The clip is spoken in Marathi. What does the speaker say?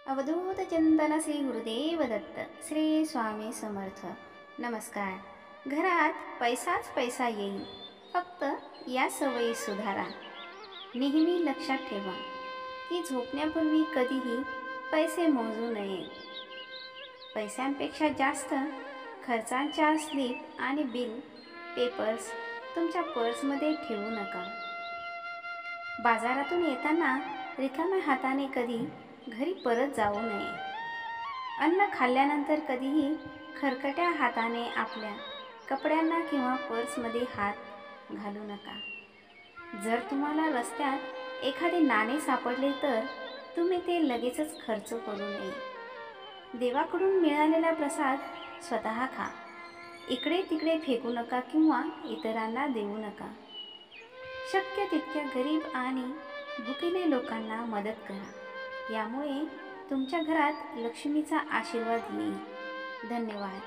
अवधूत चिंतन श्री गुरुदेव दत्त श्री स्वामी समर्थ. नमस्कार. घरात पैसाच पैसा येईल, फक्त या सवयी सुधारा. नेहमी लक्षात ठेवा की झोपण्यापूर्वी कधीही पैसे मोजू नये. पैशांपेक्षा जास्त खर्चांच्या स्लिप आणि बिल पेपर्स तुमच्या पर्समध्ये ठेवू नका. बाजारातून येताना रिकाम्या हाताने कधी घरी परत जाऊ नये. अन्न खाल्ल्यानंतर कधीही खरकट्या हाताने आपल्या कपड्यांना किंवा पर्समध्ये हात घालू नका. जर तुम्हाला रस्त्यात एखादे नाणे सापडले तर तुम्ही ते लगेचच खर्च करू नये. देवाकडून मिळालेला प्रसाद स्वतः खा. इकडे तिकडे फेकू नका किंवा इतरांना देऊ नका. शक्य तितक्या गरीब आणि भुकेले लोकांना मदत करा. यामुळे तुमच्या घरात लक्ष्मीचा आशीर्वाद येईल. धन्यवाद.